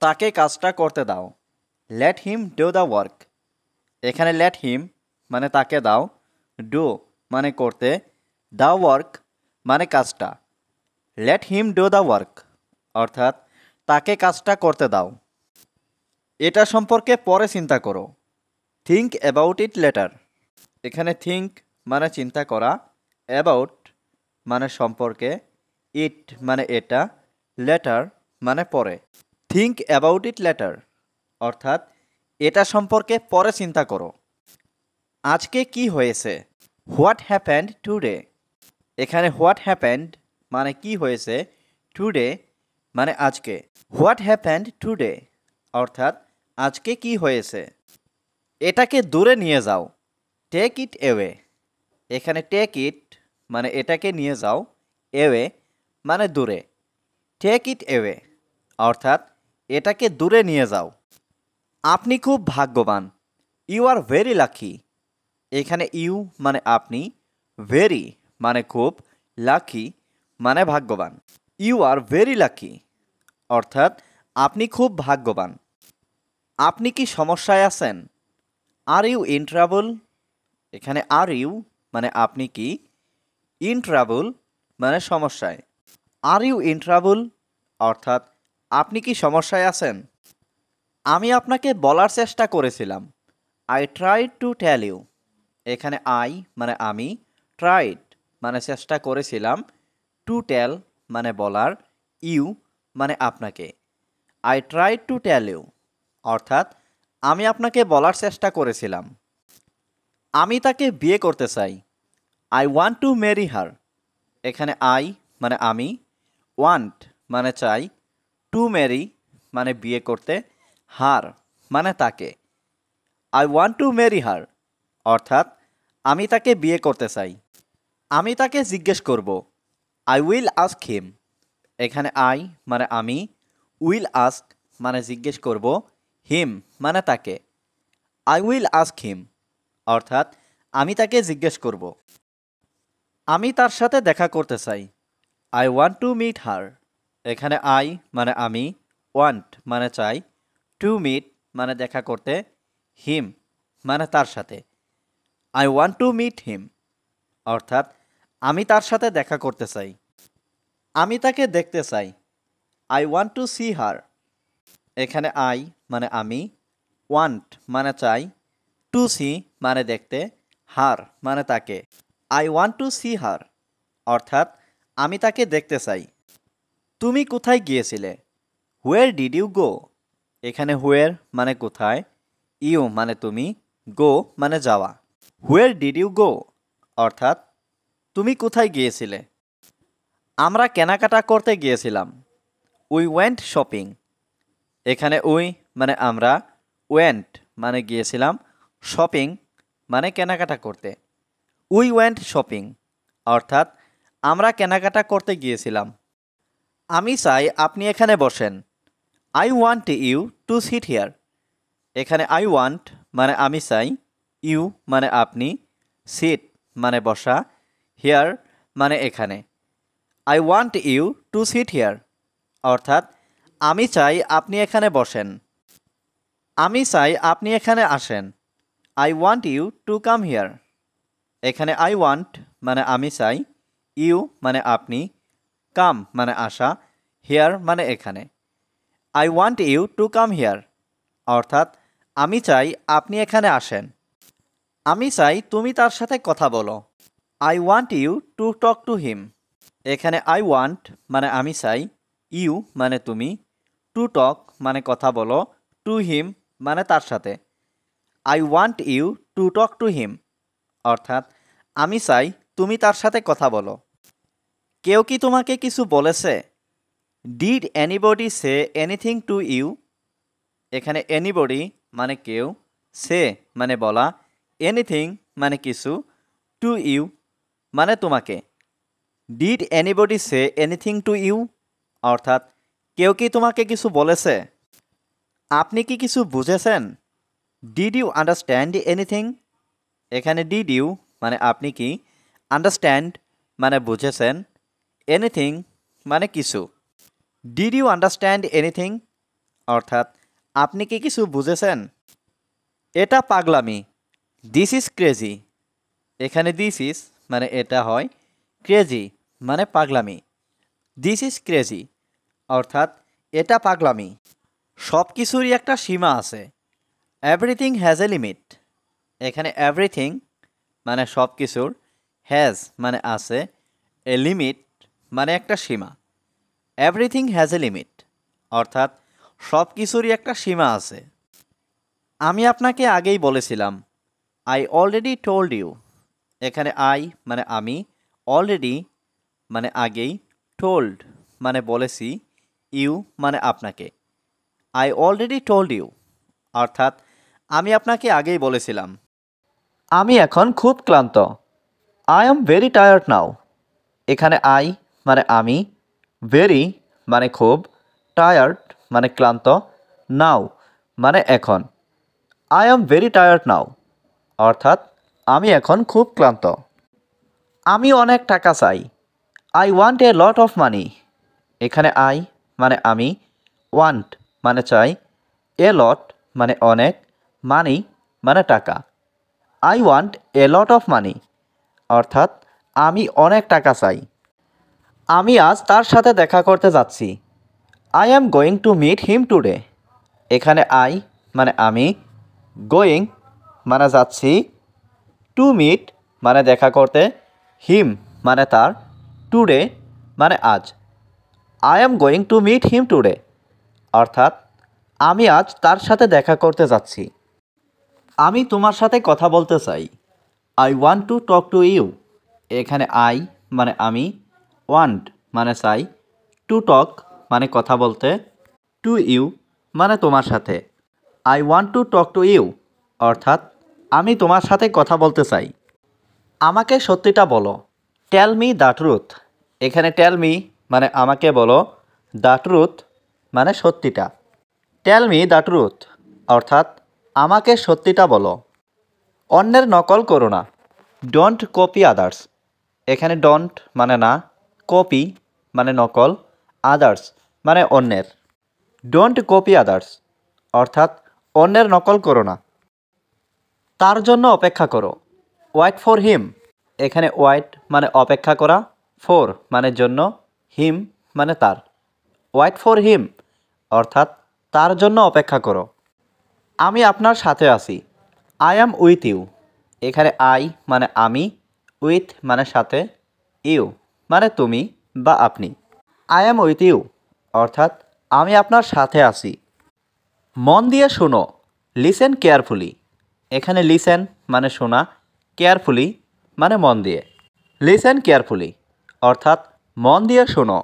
তাকে কাজটা করতে দাও। Let him do the work. এখানে লেট হিম মানে তাকে দাও, ডু মানে করতে, দ্য ওয়ার্ক মানে কাজটা। Let him do the work অর্থাৎ তাকে কাজটা করতে দাও। এটা সম্পর্কে পরে চিন্তা করো। Think about it later. এখানে থিঙ্ক মানে চিন্তা করা, অ্যাবাউট মানে সম্পর্কে, ইট মানে এটা, লেটার মানে পরে। থিঙ্ক অ্যাবাউট ইট লেটার অর্থাৎ এটা সম্পর্কে পরে চিন্তা করো। আজকে কি হয়েছে? What happened today. এখানে হোয়াট হ্যাপেন্ড মানে কি হয়েছে, টুডে মানে আজকে। হোয়াট হ্যাপেন্ড টুডে অর্থাৎ আজকে কি হয়েছে। এটাকে দূরে নিয়ে যাও। Take it away. এখানে টেক ইট মানে এটাকে নিয়ে যাও, অ্যাওয়ে মানে দূরে। টেক ইট অ্যাওয়ে অর্থাৎ এটাকে দূরে নিয়ে যাও। আপনি খুব ভাগ্যবান। You are very lucky. এখানে ইউ মানে আপনি, ভেরি মানে খুব, লাকি মানে ভাগ্যবান। ইউ আর ভেরি লাকি অর্থাৎ আপনি খুব ভাগ্যবান। আপনি কি সমস্যায় আছেন? Are you in trouble. এখানে আর ইউ মানে আপনি কি, ইন ট্রাবল মানে সমস্যায়। আর ইউ ইন ট্রাবল অর্থাৎ আপনি কি সমস্যায় আছেন? আমি আপনাকে বলার চেষ্টা করেছিলাম। I tried to tell you. এখানে আই মানে আমি, ট্রাইড মানে চেষ্টা করেছিলাম, টু টেল মানে বলার, ইউ মানে আপনাকে। I tried to tell you অর্থাৎ আমি আপনাকে বলার চেষ্টা করেছিলাম। আমি তাকে বিয়ে করতে চাই। I want to marry her. এখানে আই মানে আমি, ওয়ান্ট মানে চাই, টু ম্যারি মানে বিয়ে করতে, হার মানে তাকে। I want to marry her অর্থাৎ আমি তাকে বিয়ে করতে চাই। আমি তাকে জিজ্ঞেস করব। I will ask him. এখানে আই মানে আমি, উইল আস্ক মানে জিজ্ঞেস করব, হিম মানে তাকে। আই উইল আস্ক হিম অর্থাৎ আমি তাকে জিজ্ঞেস করব। আমি তার সাথে দেখা করতে চাই। I want to meet her. এখানে আই মানে আমি, ওয়ান্ট মানে চাই, টু মিট মানে দেখা করতে, হিম মানে তার সাথে। I want to meet him অর্থাৎ আমি তার সাথে দেখা করতে চাই। আমি তাকে দেখতে চাই। আই ওয়ান্ট টু সি হার। এখানে আই মানে আমি, ওয়ান্ট মানে চাই, টু সি মানে দেখতে, হার মানে তাকে। I want to see her অর্থাৎ আমি তাকে দেখতে চাই। তুমি কোথায় গিয়েছিলে? Where did you go. এখানে হোয়ার মানে কোথায়, ইউ মানে তুমি, গো মানে যাওয়া। হোয়ার ডিড ইউ গো অর্থাৎ তুমি কোথায় গিয়েছিলে। আমরা কেনাকাটা করতে গিয়েছিলাম। We went shopping. এখানে উই মানে আমরা, ওয়েন্ট মানে গিয়েছিলাম, শপিং মানে কেনাকাটা করতে। উই ওয়েন্ট শপিং অর্থাৎ আমরা কেনাকাটা করতে গিয়েছিলাম। আমি চাই আপনি এখানে বসেন। I want you to sit here. এখানে আই ওয়ান্ট মানে আমি চাই, ইউ মানে আপনি, সিট মানে বসা, হিয়ার মানে এখানে। I want you to sit here অর্থাৎ আমি চাই আপনি এখানে বসেন। আমি চাই আপনি এখানে আসেন। I want you to come here. এখানে আই ওয়ান্ট মানে আমি চাই, ইউ মানে আপনি, কাম মানে আসা, হিয়ার মানে এখানে। I want you to come here অর্থাৎ আমি চাই আপনি এখানে আসেন। আমি চাই তুমি তার সাথে কথা বলো। I want you to talk to him. এখানে আই ওয়ান্ট মানে আমি চাই, ইউ মানে তুমি, টু টক মানে কথা বলো, টু হিম মানে তার সাথে। I want you to talk to him অর্থাৎ আমি চাই তুমি তার সাথে কথা বলো। কেউ কি তোমাকে কিছু বলেছে? Did anybody say anything to you. এখানে এনিবডি মানে কেউ, সে মানে বলা, এনিথিং মানে কিছু, টু ইউ মানে তোমাকে। Did anybody say anything to you অর্থাৎ কেউ কি তোমাকে কিছু বলেছে? আপনি কি কিছু বুঝেছেন? Did you understand anything. এখানে ডিড ইউ মানে আপনি কি, আন্ডারস্ট্যান্ড মানে বুঝেছেন, এনিথিং মানে কিছু। ডিড ইউ আন্ডারস্ট্যান্ড এনিথিং অর্থাৎ আপনি কি কিছু বুঝেছেন? এটা পাগলামি, দিস ইজ ক্রেজি। এখানে দিস ইজ মানে এটা হয়, ক্রেজি মানে পাগলামি। দিস ইজ ক্রেজি অর্থাৎ এটা পাগলামি। সব কিছুরই একটা সীমা আছে। Everything has a limit. এখানে এভরিথিং মানে সব কিছুর, হ্যাজ মানে আছে, এ লিমিট মানে একটা সীমা। এভরিথিং হ্যাজ এ লিমিট অর্থাৎ সব কিছুরই একটা সীমা আছে। আমি আপনাকে আগেই বলেছিলাম, আই অলরেডি টোল্ড ইউ। এখানে আই মানে আমি, অলরেডি মানে আগেই, টোল্ড মানে বলেছি, ইউ মানে আপনাকে। আই অলরেডি টোল্ড ইউ অর্থাৎ আমি আপনাকে আগেই বলেছিলাম। আমি এখন খুব ক্লান্ত। I am very tired now. এখানে আই মানে আমি, ভেরি মানে খুব, টায়ার্ড মানে ক্লান্ত, নাও মানে এখন। I am very tired now অর্থাৎ আমি এখন খুব ক্লান্ত। আমি অনেক টাকা চাই। I want a lot of money. এখানে আই মানে আমি, ওয়ান্ট মানে চাই, এ লট মানে অনেক, মানি মানে টাকা। I want a lot of money অর্থাৎ আমি অনেক টাকা চাই। আমি আজ তার সাথে দেখা করতে যাচ্ছি। I am going to meet him today. এখানে আই মানে আমি, গোয়িং মানে যাচ্ছি, টু মিট মানে দেখা করতে, হিম মানে তার, টুডে মানে আজ। I am going to meet him today অর্থাৎ আমি আজ তার সাথে দেখা করতে যাচ্ছি। আমি তোমার সাথে কথা বলতে চাই। I want to talk to you. এখানে আই মানে আমি, ওয়ান্ট মানে চাই, টু টক মানে কথা বলতে, টু ইউ মানে তোমার সাথে। I want to talk to you অর্থাৎ আমি তোমার সাথে কথা বলতে চাই। আমাকে সত্যিটা বলো। Tell me the truth. এখানে টেল মি মানে আমাকে বলো, দ্য ট্রুথ মানে সত্যিটা। টেল মি দ্য ট্রুথ অর্থাৎ আমাকে সত্যিটা বলো। অন্যের নকল করো না। Don't copy others. এখানে ডোন্ট মানে না, কপি মানে নকল, আদার্স মানে অন্যের। ডোন্ট কপি আদার্স অর্থাৎ অন্যের নকল করো না। তার জন্য অপেক্ষা করো। Wait for him. এখানে ওয়েট মানে অপেক্ষা করা, ফর মানে জন্য, হিম মানে তার। ওয়েট ফর হিম অর্থাৎ তার জন্য অপেক্ষা করো। আমি আপনার সাথে আছি। I am with you. এখানে আই মানে আমি, উইথ মানে সাথে, ইউ মানে তুমি বা আপনি। আই অ্যাম উইথ ইউ অর্থাৎ আমি আপনার সাথে আছি। মন দিয়ে শোনো। Listen carefully. এখানে লিসেন মানে শোনা, কেয়ারফুলি মানে মন দিয়ে। লিসেন কেয়ারফুলি অর্থাৎ মন দিয়ে শোনো।